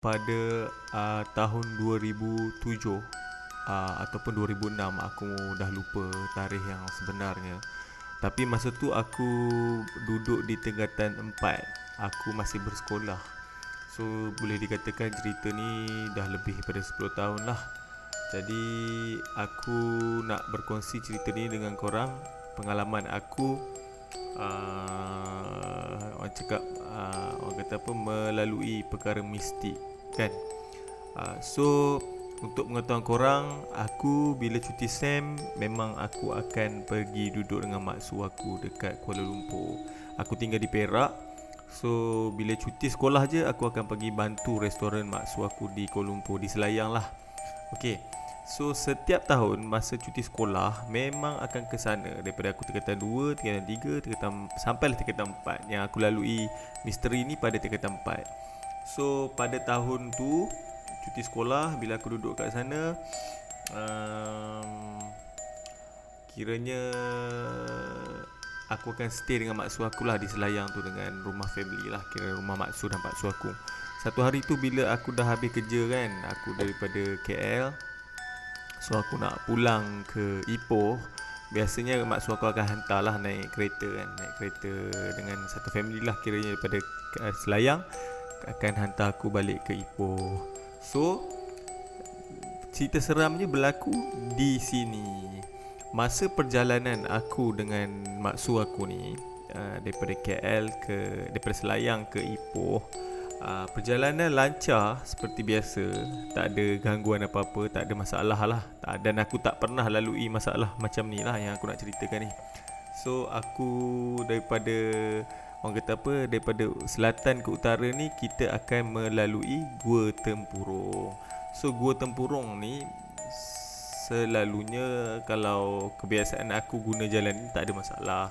Pada tahun 2007 ataupun 2006, aku dah lupa tarikh yang sebenarnya. Tapi masa tu aku duduk di tingkatan 4. Aku masih bersekolah. So boleh dikatakan cerita ni dah lebih daripada 10 tahun lah. Jadi aku nak berkongsi cerita ni dengan korang. Pengalaman aku orang cakap, orang kata apa, melalui perkara mistik kan. So untuk pengetahuan korang, aku bila cuti SEM memang aku akan pergi duduk dengan maksu aku dekat Kuala Lumpur. Aku tinggal di Perak. So bila cuti sekolah je, aku akan pergi bantu restoran maksu aku di Kuala Lumpur, di Selayang lah. Okay, so setiap tahun masa cuti sekolah memang akan ke sana. Daripada aku tingkatan 2, tingkatan 3, sampailah tingkatan 4. Yang aku lalui misteri ni pada tingkatan 4. So pada tahun tu cuti sekolah, bila aku duduk kat sana, kiranya aku akan stay dengan maksu aku lah di Selayang tu, dengan rumah family lah, kira rumah maksu dan paksu aku. Satu hari tu bila aku dah habis kerja kan, aku daripada KL, so aku nak pulang ke Ipoh. Biasanya maksu aku akan hantar lah naik kereta kan, naik kereta dengan satu family lah, kiranya daripada Selayang akan hantar aku balik ke Ipoh. So cerita seramnya berlaku di sini. Masa perjalanan aku dengan maksu aku ni, daripada KL daripada Selayang ke Ipoh, perjalanan lancar seperti biasa. Tak ada gangguan apa-apa, tak ada masalah lah. Dan aku tak pernah lalui masalah macam ni lah yang aku nak ceritakan ni. So aku daripada, orang kata apa, daripada selatan ke utara ni, kita akan melalui Gua Tempurung. So Gua Tempurung ni selalunya kalau kebiasaan aku guna jalan ni tak ada masalah.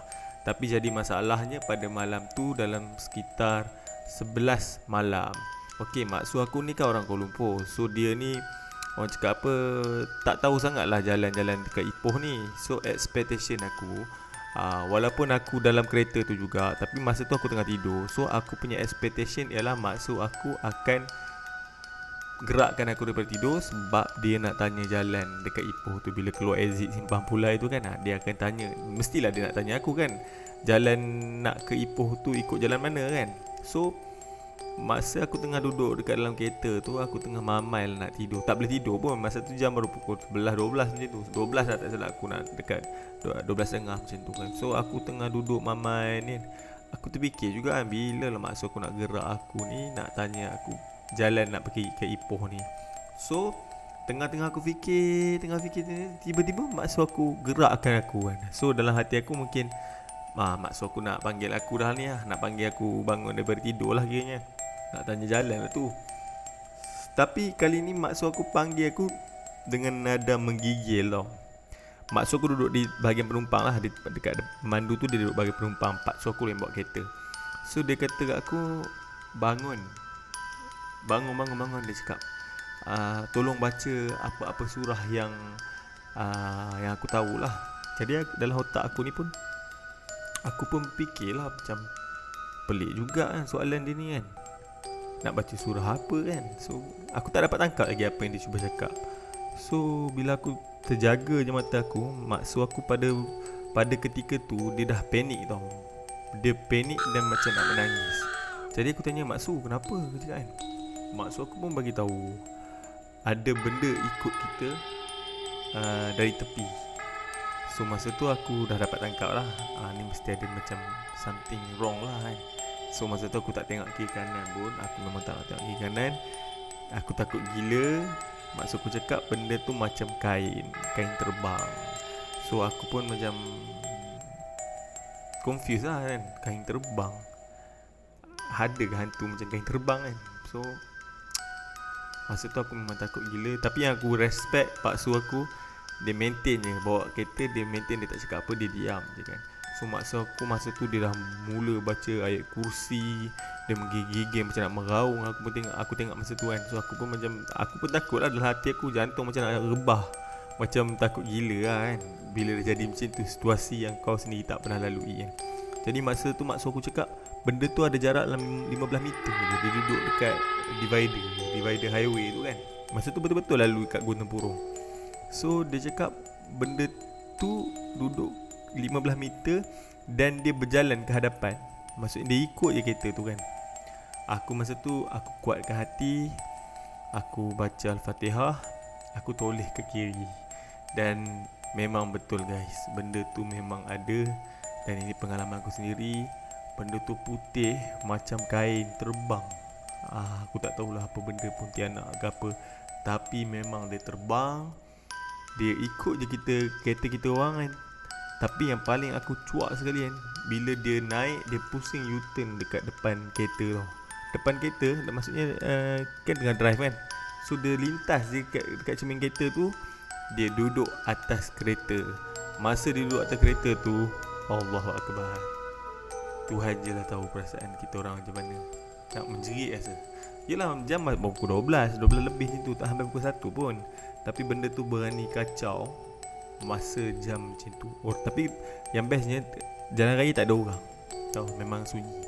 Tapi jadi masalahnya pada malam tu dalam sekitar 11 malam. Okey, maksu aku ni kan orang Kuala Lumpur. So dia ni, orang cakap apa, tak tahu sangat lah jalan-jalan dekat Ipoh ni. So expectation aku, walaupun aku dalam kereta tu juga, tapi masa tu aku tengah tidur. So aku punya expectation ialah maksu aku akan gerakkan aku daripada tidur, sebab dia nak tanya jalan dekat Ipoh tu. Bila keluar exit Simpang Pulai tu kan, dia akan tanya, mestilah dia nak tanya aku kan, jalan nak ke Ipoh tu ikut jalan mana kan. So masa aku tengah duduk dekat dalam kereta tu, aku tengah mamai nak tidur. Tak boleh tidur pun, masa tu jam baru pukul 11-12 macam tu. 12 lah tak salah aku, nak dekat 12.30 macam tu kan. So aku tengah duduk mamai ni, aku terfikir juga kan, bila lah maksud aku nak gerak aku ni, nak tanya aku jalan nak pergi ke Ipoh ni. So tengah-tengah aku fikir, tiba-tiba maksud aku gerakkan aku kan. So dalam hati aku mungkin, maksud aku nak panggil aku dah ni lah, nak panggil aku bangun daripada tidur lah kiranya, nak tanya jalan lah tu. Tapi kali ni maksud aku panggil aku dengan nada menggigil tau. Maksud aku duduk di bahagian penumpang lah, dekat pemandu tu dia duduk bahagian penumpang, pakcik aku yang bawa kereta. So dia kata kat aku, bangun, dia cakap, tolong baca apa-apa surah yang aku tahulah. Jadi dalam otak aku ni pun, aku pun fikirlah macam pelik juga kan soalan dia ni kan, nak baca surah apa kan. So aku tak dapat tangkap lagi apa yang dia cuba cakap. So bila aku terjaga je mata aku, maksud aku pada ketika tu dia dah panik tau. Dia panik dan macam nak menangis. Jadi aku tanya, maksud kenapa kan? Maksud aku pun bagi tahu ada benda ikut kita dari tepi. So masa tu aku dah dapat tangkap lah, ni mesti ada macam something wrong lah kan. So masa tu aku tak tengok kiri kanan pun. Aku memang tak tengok kiri kanan. Aku takut gila. Maksud aku cakap benda tu macam kain terbang. So aku pun macam confused lah kan, kain terbang, ada ke hantu macam kain terbang kan. So masa tu aku memang takut gila. Tapi yang aku respect paksu aku, dia maintain je bawa kereta, dia maintain, dia tak cakap apa, dia diam je kan. So maksud aku masa tu dia dah mula baca ayat kursi, dia menggigil macam nak meraung. Aku tengok masa tu kan. So aku pun takut lah, dalam hati aku jantung macam nak rebah, macam takut gila lah kan, bila jadi macam tu, situasi yang kau sendiri tak pernah lalui kan. Jadi masa tu maksud aku cakap, benda tu ada jarak dalam 15 meter je. Dia duduk dekat divider highway tu kan. Masa tu betul-betul lalu kat Gunung Tempurung. So dia cakap benda tu duduk 15 meter dan dia berjalan ke hadapan. Maksudnya dia ikut je kereta tu kan. Aku masa tu aku kuatkan hati, aku baca Al-Fatihah, aku toleh ke kiri. Dan memang betul guys, benda tu memang ada. Dan ini pengalaman aku sendiri. Benda tu putih macam kain terbang. Aku tak tahulah apa benda, pontianak ke apa. Tapi memang dia terbang. Dia ikut je kereta kita orang kan. Tapi yang paling aku cuak sekali kan, bila dia naik, dia pusing U-turn dekat depan kereta tau. Depan kereta, maksudnya kan tengah drive kan. So dia lintas je dekat cermin kereta tu. Dia duduk atas kereta. Masa dia duduk atas kereta tu, Allahu Akbar, Tuhan je lah tahu perasaan kita orang macam mana. Nak menjerit rasa. Yelah jam pukul 12 lebih macam tu, tak sampai pukul 1 pun. Tapi benda tu berani kacau masa jam macam tu. Tapi yang bestnya, jalan raya tak ada orang tahu, memang sunyi.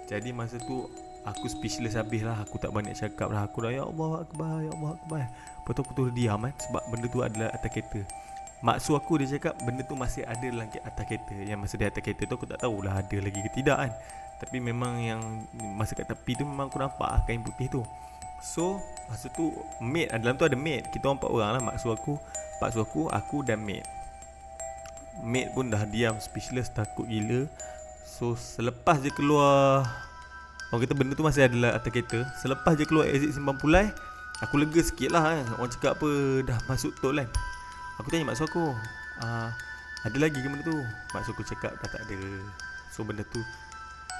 Jadi masa tu aku speechless habis lah. Aku tak banyak cakap lah. Aku dah ya Allah Akbar, ya Allah Akbar. Lepas tu aku terus diam kan, sebab benda tu adalah atas kereta. Maksud aku dia cakap benda tu masih ada dalam atas kereta. Yang masa dia atas kereta tu aku tak tahulah ada lagi ke tidak kan. Tapi memang yang masa kat tepi tu memang aku nampak lah kain putih tu. So masa tu mate, dalam tu ada mate. Kita orang 4 orang lah, maksud aku dan mate. Mate pun dah diam speechless, takut gila. So selepas je keluar, orang kata benda tu masih ada lah atas kereta. Selepas je keluar exit Simpang Pulai, aku lega sikit lah kan. Orang cakap apa dah masuk tol kan. Aku tanya maksud aku, ada lagi ke benda tu? Maksud aku cakap dah tak ada. So benda tu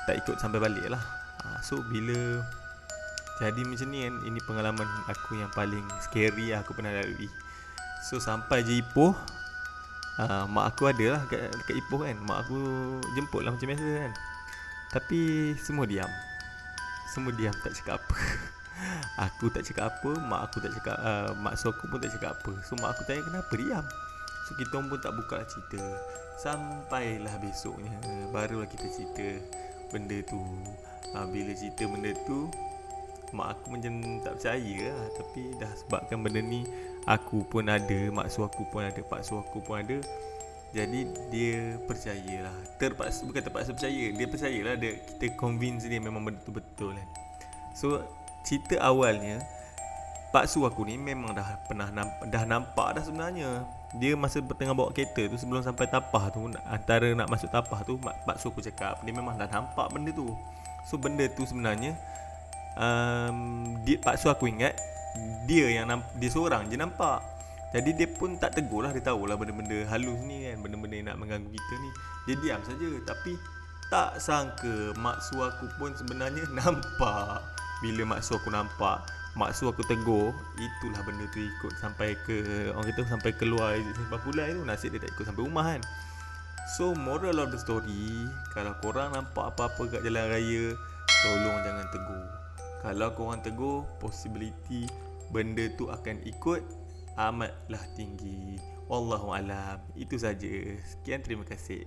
tak ikut sampai balik lah. So bila jadi macam ni kan, ini pengalaman aku yang paling scary aku pernah lalui. So sampai je Ipoh, mak aku ada lah dekat Ipoh kan. Mak aku jemput lah macam biasa kan. Tapi semua diam, tak cakap apa. Aku tak cakap apa, mak aku tak cakap, mak su aku pun tak cakap apa. So mak aku tanya kenapa diam. So kita pun tak buka lah cerita. Sampailah besoknya barulah kita cerita benda tu. Bila cerita benda tu, mak aku macam tak percaya lah. Tapi dah sebabkan benda ni aku pun ada, mak su aku pun ada, pak su aku pun ada. Jadi dia percayalah. Bukan terpaksa percaya, dia percayalah. Kita convince dia memang benda tu betul kan. So cerita awalnya, pak su aku ni memang dah nampak dah sebenarnya. Dia masa tengah bawa kereta tu, sebelum sampai Tapah tu, antara nak masuk Tapah tu, pak su aku cakap dia memang dah nampak benda tu. So benda tu sebenarnya pak su aku ingat dia seorang je nampak. Jadi dia pun tak tegur lah. Dia tahulah benda-benda halus ni kan, benda-benda yang nak mengganggu kita ni. Dia diam saja. Tapi tak sangka mak su aku pun sebenarnya nampak. Bila mak su aku nampak, mak su aku tegur, itulah benda tu ikut sampai ke, orang kata sampai keluar Simpang Pulai tu. Nasib dia tak ikut sampai rumah kan. So moral of the story, kalau korang nampak apa-apa kat jalan raya, tolong jangan tegur. Kalau korang tegur, possibility benda tu akan ikut amatlah tinggi. Wallahualam. Itu saja. Sekian, terima kasih.